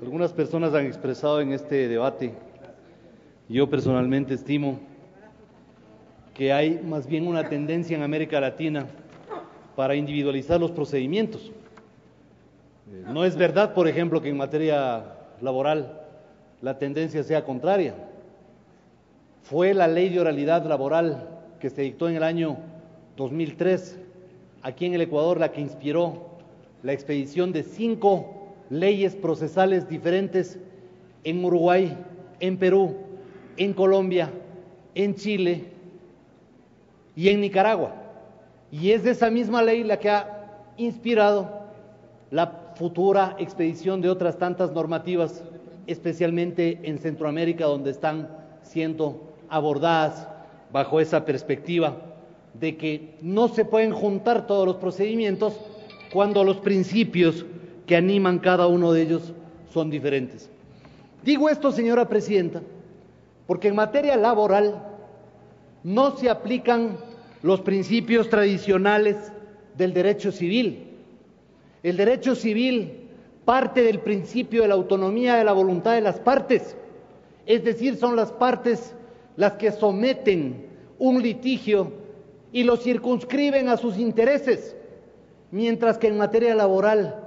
Algunas personas han expresado en este debate, yo personalmente estimo que hay más bien una tendencia en América Latina para individualizar los procedimientos. No es verdad, por ejemplo, que en materia laboral la tendencia sea contraria. Fue la ley de oralidad laboral que se dictó en el año 2003, aquí en el Ecuador, la que inspiró la expedición de 5 leyes procesales diferentes en Uruguay, en Perú, en Colombia, en Chile y en Nicaragua. Y es de esa misma ley la que ha inspirado la futura expedición de otras tantas normativas, especialmente en Centroamérica, donde están siendo abordadas bajo esa perspectiva de que no se pueden juntar todos los procedimientos cuando los principios que animan cada uno de ellos son diferentes. Digo esto, señora presidenta, porque en materia laboral no se aplican los principios tradicionales del derecho civil. El derecho civil parte del principio de la autonomía de la voluntad de las partes, es decir, son las partes las que someten un litigio y lo circunscriben a sus intereses, mientras que en materia laboral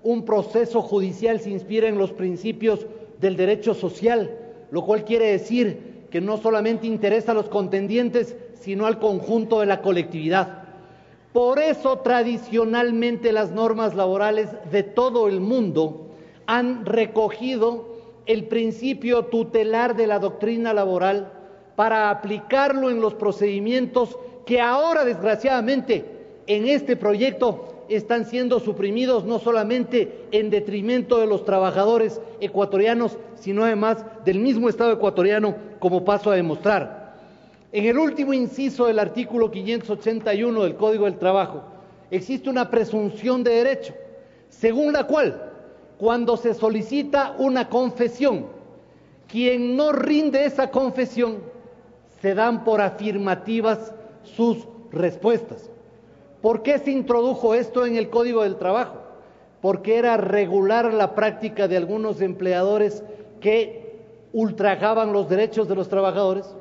un proceso judicial se inspira en los principios del derecho social, lo cual quiere decir que no solamente interesa a los contendientes, sino al conjunto de la colectividad. Por eso, tradicionalmente, las normas laborales de todo el mundo han recogido el principio tutelar de la doctrina laboral para aplicarlo en los procedimientos que ahora, desgraciadamente, en este proyecto están siendo suprimidos, no solamente en detrimento de los trabajadores ecuatorianos, sino además del mismo Estado ecuatoriano, como paso a demostrar. En el último inciso del artículo 581 del Código del Trabajo existe una presunción de derecho, según la cual, cuando se solicita una confesión, quien no rinde esa confesión, se dan por afirmativas sus respuestas. ¿Por qué se introdujo esto en el Código del Trabajo? Porque era regular la práctica de algunos empleadores que ultrajaban los derechos de los trabajadores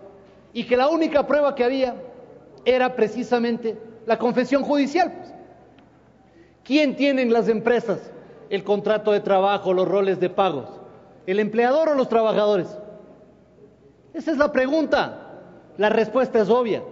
y que la única prueba que había era precisamente la confesión judicial. ¿Quién tiene en las empresas el contrato de trabajo, los roles de pagos? ¿El empleador o los trabajadores? Esa es la pregunta. La respuesta es obvia.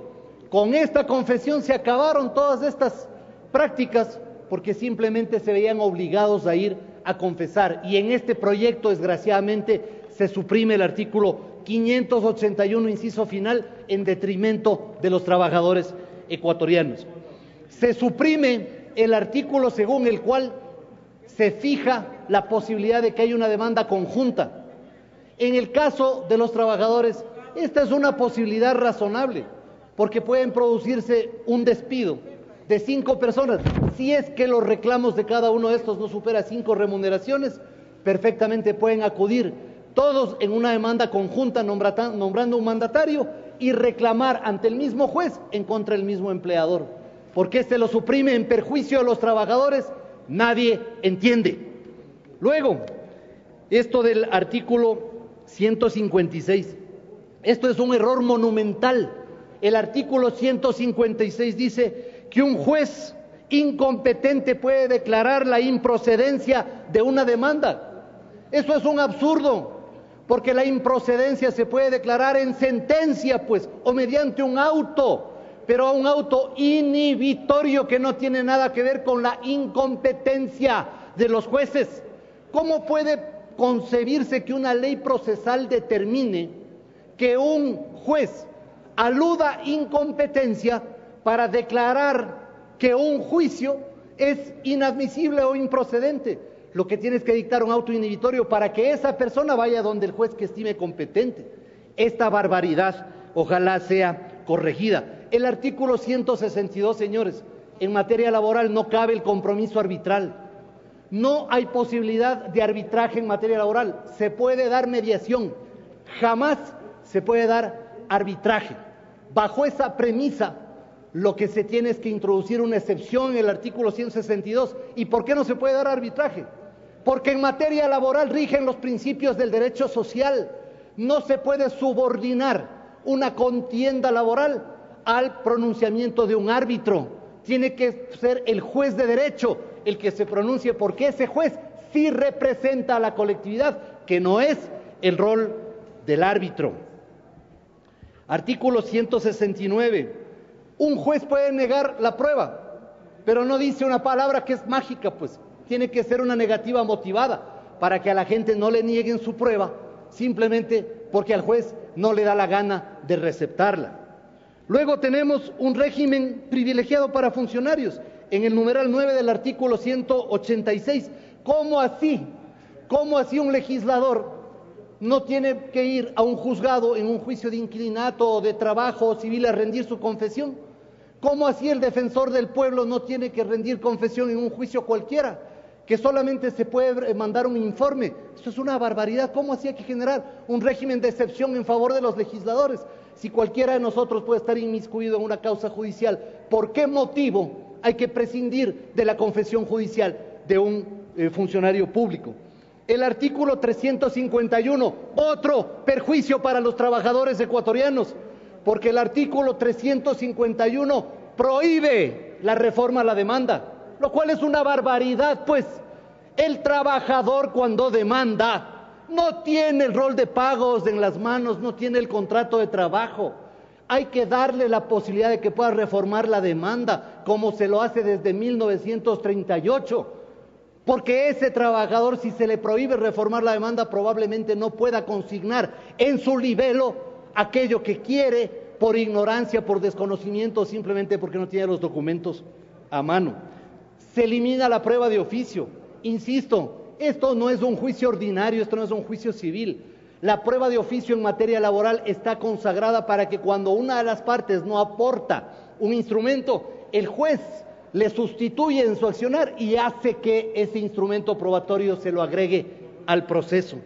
Con esta confesión se acabaron todas estas prácticas porque simplemente se veían obligados a ir a confesar. Y en este proyecto, desgraciadamente, se suprime el artículo 581, inciso final, en detrimento de los trabajadores ecuatorianos. Se suprime el artículo según el cual se fija la posibilidad de que haya una demanda conjunta. En el caso de los trabajadores, esta es una posibilidad razonable, porque pueden producirse un despido de 5 personas. Si es que los reclamos de cada uno de estos no supera 5 remuneraciones, perfectamente pueden acudir todos en una demanda conjunta nombrando un mandatario y reclamar ante el mismo juez en contra del mismo empleador. ¿Por qué se lo suprime en perjuicio de los trabajadores? Nadie entiende. Luego, esto del artículo 156, esto es un error monumental. El artículo 156 dice que un juez incompetente puede declarar la improcedencia de una demanda. Eso es un absurdo, porque la improcedencia se puede declarar en sentencia, pues, o mediante un auto, pero un auto inhibitorio que no tiene nada que ver con la incompetencia de los jueces. ¿Cómo puede concebirse que una ley procesal determine que un juez aluda incompetencia para declarar que un juicio es inadmisible o improcedente? Lo que tiene es que dictar un auto inhibitorio para que esa persona vaya donde el juez que estime competente. Esta barbaridad ojalá sea corregida. El artículo 162, señores, en materia laboral no cabe el compromiso arbitral. No hay posibilidad de arbitraje en materia laboral. Se puede dar mediación, jamás se puede dar arbitraje. Bajo esa premisa, lo que se tiene es que introducir una excepción en el artículo 162. ¿Y por qué no se puede dar arbitraje? porque en materia laboral rigen los principios del derecho social. No se puede subordinar una contienda laboral al pronunciamiento de un árbitro. Tiene que ser el juez de derecho el que se pronuncie, porque ese juez sí representa a la colectividad, que no es el rol del árbitro. Artículo 169. Un juez puede negar la prueba, pero no dice una palabra que es mágica, pues tiene que ser una negativa motivada para que a la gente no le nieguen su prueba, simplemente porque al juez no le da la gana de receptarla. Luego tenemos un régimen privilegiado para funcionarios, en el numeral 9 del artículo 186. ¿Cómo así? ¿Cómo así un legislador no tiene que ir a un juzgado en un juicio de inquilinato o de trabajo civil a rendir su confesión? ¿Cómo así el defensor del pueblo no tiene que rendir confesión en un juicio cualquiera, que solamente se puede mandar un informe? Esto es una barbaridad. ¿Cómo así hay que generar un régimen de excepción en favor de los legisladores? Si cualquiera de nosotros puede estar inmiscuido en una causa judicial, ¿por qué motivo hay que prescindir de la confesión judicial de un funcionario público? El artículo 351, otro perjuicio para los trabajadores ecuatorianos, porque el artículo 351 prohíbe la reforma a la demanda, lo cual es una barbaridad, pues. El trabajador, cuando demanda, no tiene el rol de pagos en las manos, no tiene el contrato de trabajo. Hay que darle la posibilidad de que pueda reformar la demanda, como se lo hace desde 1938, porque ese trabajador, si se le prohíbe reformar la demanda, probablemente no pueda consignar en su libelo aquello que quiere, por ignorancia, por desconocimiento, simplemente porque no tiene los documentos a mano. Se elimina la prueba de oficio. Insisto, esto no es un juicio ordinario, esto no es un juicio civil. La prueba de oficio en materia laboral está consagrada para que cuando una de las partes no aporta un instrumento, el juez le sustituye en su accionar y hace que ese instrumento probatorio se lo agregue al proceso.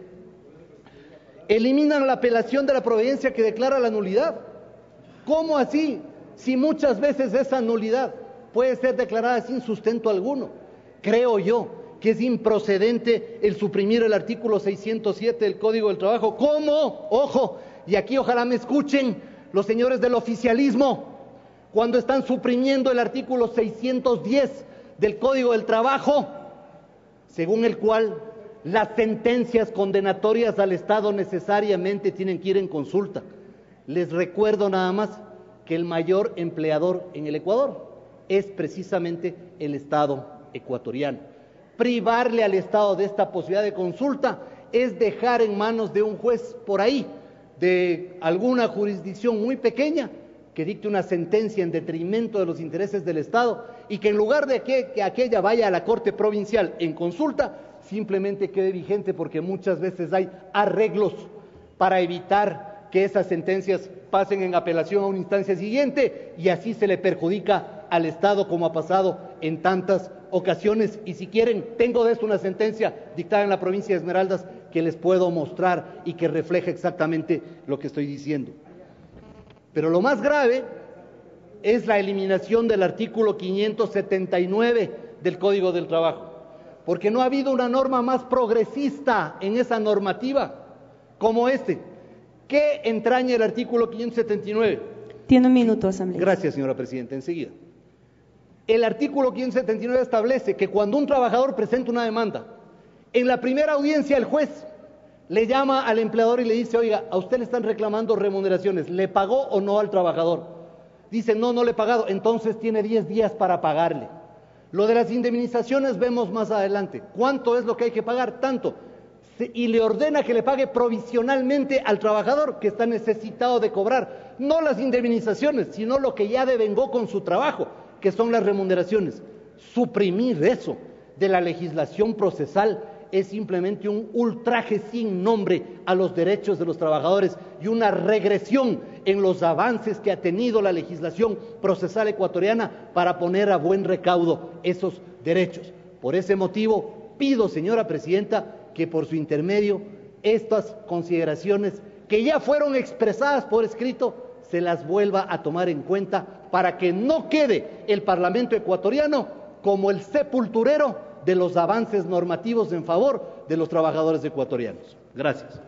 Eliminan la apelación de la providencia que declara la nulidad. ¿Cómo así? Si muchas veces esa nulidad puede ser declarada sin sustento alguno. Creo yo que es improcedente el suprimir el artículo 607 del Código del Trabajo. ¿Cómo? Ojo, y aquí ojalá me escuchen los señores del oficialismo, cuando están suprimiendo el artículo 610 del Código del Trabajo, según el cual las sentencias condenatorias al Estado necesariamente tienen que ir en consulta. Les recuerdo nada más que el mayor empleador en el Ecuador es precisamente el Estado ecuatoriano. Privarle al Estado de esta posibilidad de consulta es dejar en manos de un juez por ahí, de alguna jurisdicción muy pequeña, que dicte una sentencia en detrimento de los intereses del Estado y que en lugar de que aquella vaya a la Corte Provincial en consulta, simplemente quede vigente, porque muchas veces hay arreglos para evitar que esas sentencias pasen en apelación a una instancia siguiente y así se le perjudica al Estado, como ha pasado en tantas ocasiones. Y si quieren, tengo de esto una sentencia dictada en la provincia de Esmeraldas que les puedo mostrar y que refleja exactamente lo que estoy diciendo. Pero lo más grave es la eliminación del artículo 579 del Código del Trabajo, porque no ha habido una norma más progresista en esa normativa como este. ¿Qué entraña el artículo 579? Tiene un minuto, Asamblea. Gracias, señora Presidenta. Enseguida. El artículo 579 establece que cuando un trabajador presenta una demanda, en la primera audiencia el juez le llama al empleador y le dice: oiga, a usted le están reclamando remuneraciones, ¿le pagó o no al trabajador? Dice: no, no le he pagado. Entonces tiene 10 días para pagarle. Lo de las indemnizaciones vemos más adelante. ¿Cuánto es lo que hay que pagar? Tanto. Y le ordena que le pague provisionalmente al trabajador que está necesitado de cobrar, no las indemnizaciones, sino lo que ya devengó con su trabajo, que son las remuneraciones. Suprimir eso de la legislación procesal es simplemente un ultraje sin nombre a los derechos de los trabajadores y una regresión en los avances que ha tenido la legislación procesal ecuatoriana para poner a buen recaudo esos derechos. Por ese motivo pido, señora Presidenta, que por su intermedio estas consideraciones que ya fueron expresadas por escrito se las vuelva a tomar en cuenta, para que no quede el Parlamento ecuatoriano como el sepulturero de los avances normativos en favor de los trabajadores ecuatorianos. Gracias.